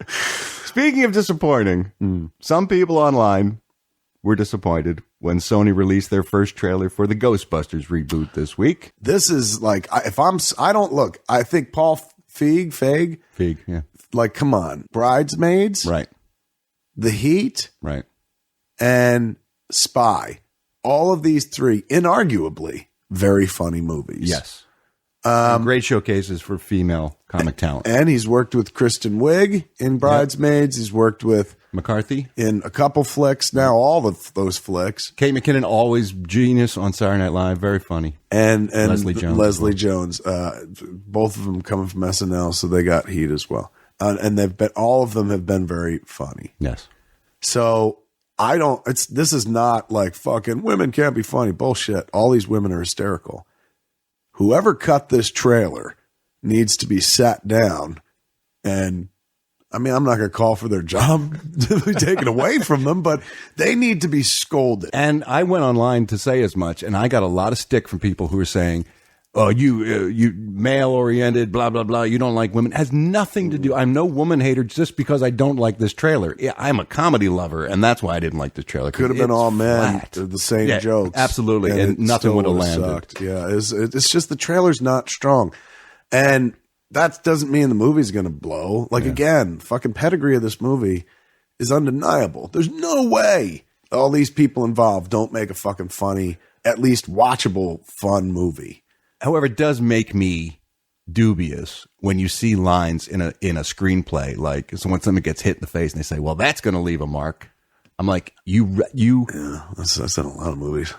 Speaking of disappointing, some people online were disappointed when Sony released their first trailer for the Ghostbusters reboot this week. This is like, I think Paul Feig, yeah. like, come on. Bridesmaids. Right. The Heat. Right. And Spy. All of these three, inarguably, very funny movies. Yes. Great showcases for female comic talent. And he's worked with Kristen Wiig in Bridesmaids. Yep. He's worked with McCarthy in a couple flicks. Now all of those flicks. Kate McKinnon, always genius on Saturday Night Live. Very funny. And Leslie Jones. Both of them coming from SNL, so they got Heat as well. And all of them have been very funny. Yes. So this is not like fucking women can't be funny. Bullshit. All these women are hysterical. Whoever cut this trailer needs to be sat down and, I mean, I'm not going to call for their job to be taken away from them, but they need to be scolded. And I went online to say as much, and I got a lot of stick from people who are saying, oh, you male-oriented, blah, blah, blah, you don't like women. It has nothing to do. I'm no woman hater just because I don't like this trailer. Yeah, I'm a comedy lover, and that's why I didn't like this trailer. Could have been all men, the same jokes. Absolutely, and nothing would have landed. Sucked. Yeah, it's just the trailer's not strong. And that doesn't mean the movie's going to blow. Like, again, fucking pedigree of this movie is undeniable. There's no way all these people involved don't make a fucking funny, at least watchable, fun movie. However, it does make me dubious when you see lines in a screenplay, like when someone gets hit in the face and they say, well, that's going to leave a mark. I'm like, yeah, that's in a lot of movies.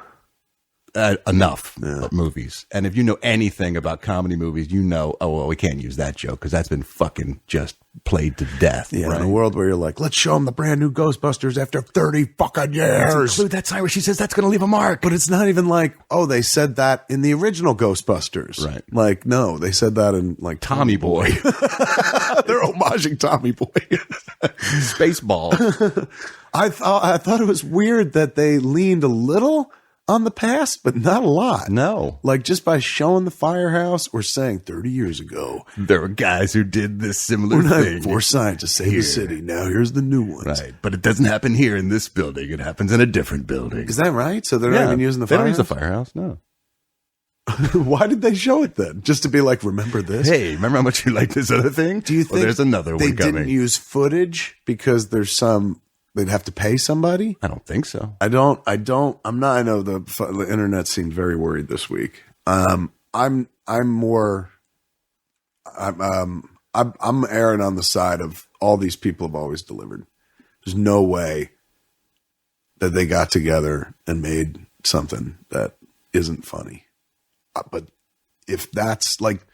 Enough movies. And if you know anything about comedy movies, you know, oh, well, we can't use that joke because that's been fucking just played to death. Yeah, right? In a world where you're like, let's show them the brand new Ghostbusters after 30 fucking years. Let's include that sign where she says that's going to leave a mark. But it's not even like, oh, they said that in the original Ghostbusters. Right. Like, no, they said that in like Tommy Boy. They're homaging Tommy Boy. Spaceball. I thought it was weird that they leaned a little on the past, but not a lot. No. Like just by showing the firehouse or saying 30 years ago, there were guys who did this similar thing. Four scientists save the city. Now here's the new ones. Right. But it doesn't happen here in this building. It happens in a different building. Is that right? So they're not even using the firehouse? They don't use the firehouse, no. Why did they show it then? Just to be like, remember this? Hey, remember how much you like this other thing? Do you think there's another one coming? They didn't use footage because there's they'd have to pay somebody? I don't think so. I know the internet seemed very worried this week. I'm erring on the side of all these people have always delivered. There's no way that they got together and made something that isn't funny. But if that's like,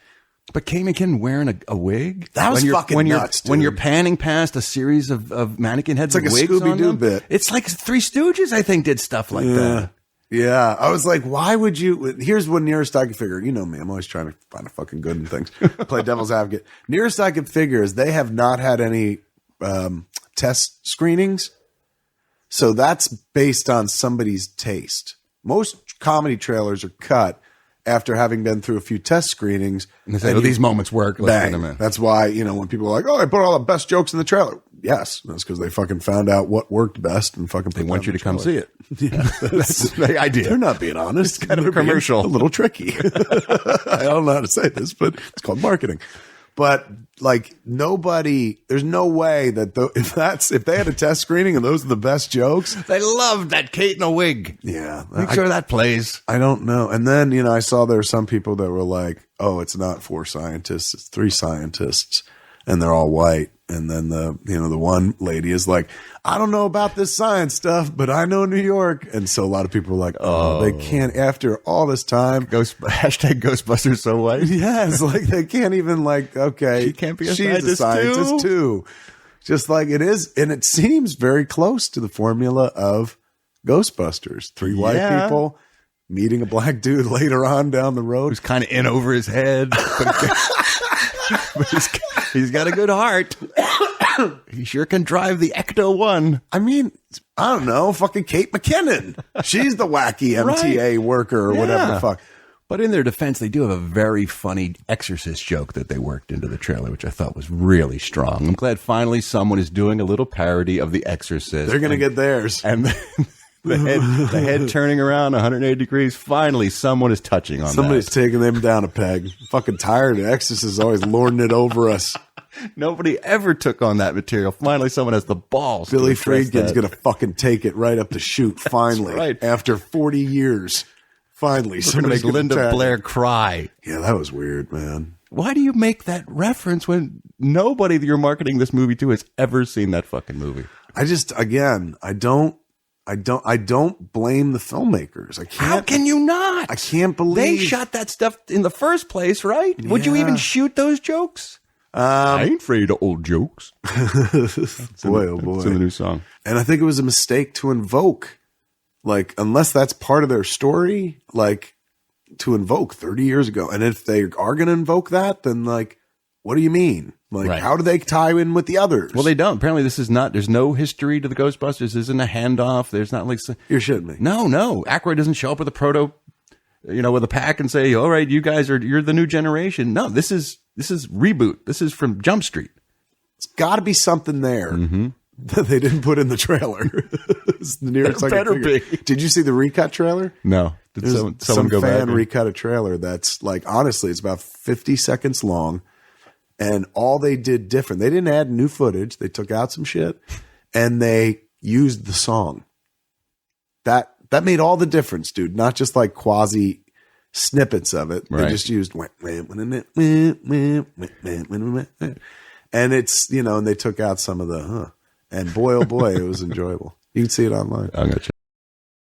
but Kate McKinnon wearing a wig? That was fucking nuts, dude. When you're panning past a series of mannequin heads with wigs on them. It's like a Scooby-Doo bit. It's like Three Stooges, I think, did stuff like that. Yeah. I was like, why would you? Here's what nearest I could figure. You know me. I'm always trying to find a fucking good in things. Play devil's advocate. Nearest I could figure is they have not had any test screenings. So that's based on somebody's taste. Most comedy trailers are cut after having been through a few test screenings. And they say, these moments work. Bang. That's why, when people are like, oh, I put all the best jokes in the trailer. Yes. That's because they fucking found out what worked best and fucking they want you to come see it. Yeah. That's the idea. They're not being honest. It's kind of a commercial. A little tricky. I don't know how to say this, but it's called marketing. But like there's no way that if they had a test screening and those are the best jokes. They loved that Kate in a wig. Yeah. Make sure that plays. I don't know. And then, I saw there were some people that were like, oh, it's not 4 scientists, it's 3 scientists and they're all white. And then the one lady is like, I don't know about this science stuff, but I know New York. And so a lot of people were like, oh, they can't, after all this time. Hashtag Ghostbusters so white. Yes, like they can't even okay. She can't be she's a scientist too. Just like it is. And it seems very close to the formula of Ghostbusters. 3 white people meeting a black dude later on down the road. Who's kind of in over his head. But he's got a good heart. He sure can drive the Ecto 1. I mean, I don't know, fucking Kate McKinnon. She's the wacky MTA worker or whatever the fuck. But in their defense, they do have a very funny Exorcist joke that they worked into the trailer, which I thought was really strong. I'm glad finally someone is doing a little parody of The Exorcist. They're going to get theirs. And the head turning around 180 degrees. Finally, someone is touching on Somebody's that. taking them down a peg. I'm fucking tired. The Exorcist is always lording it over us. Nobody ever took on that material. Finally, someone has the balls. Billy Friedkin's going to fucking take it right up the chute. Finally, right. After 40 years. Finally, We're going to make Linda Blair cry. Yeah, that was weird, man. Why do you make that reference when nobody that you're marketing this movie to has ever seen that fucking movie? I don't blame the filmmakers. I can't. How can you not? I can't believe they shot that stuff in the first place, right? Would you even shoot those jokes? I ain't afraid of old jokes. Boy, oh boy. It's in the new song. And I think it was a mistake to invoke, like, unless that's part of their story, like, to invoke 30 years ago. And if they are going to invoke that, then, like, what do you mean? Like, Right. How do they tie in with the others? Well, they don't. Apparently, there's no history to the Ghostbusters. This isn't a handoff. There's not like... You're shitting me. No. Aykroyd doesn't show up with a proto, with a pack and say, all right, you guys you're the new generation. No, this is reboot. This is from Jump Street. It's got to be something there that they didn't put in the trailer. It's the nearest I can better figure. be. Did you see the recut trailer? No. Did There's someone some go fan back? recut a trailer that's like, honestly, it's about 50 seconds long, and all they did different. They didn't add new footage. They took out some shit, and they used the song. That made all the difference, dude. Not just like quasi snippets of it. Right. They just used and it's, and they took out some of the and boy, oh boy, it was enjoyable. You can see it online. I'm going to check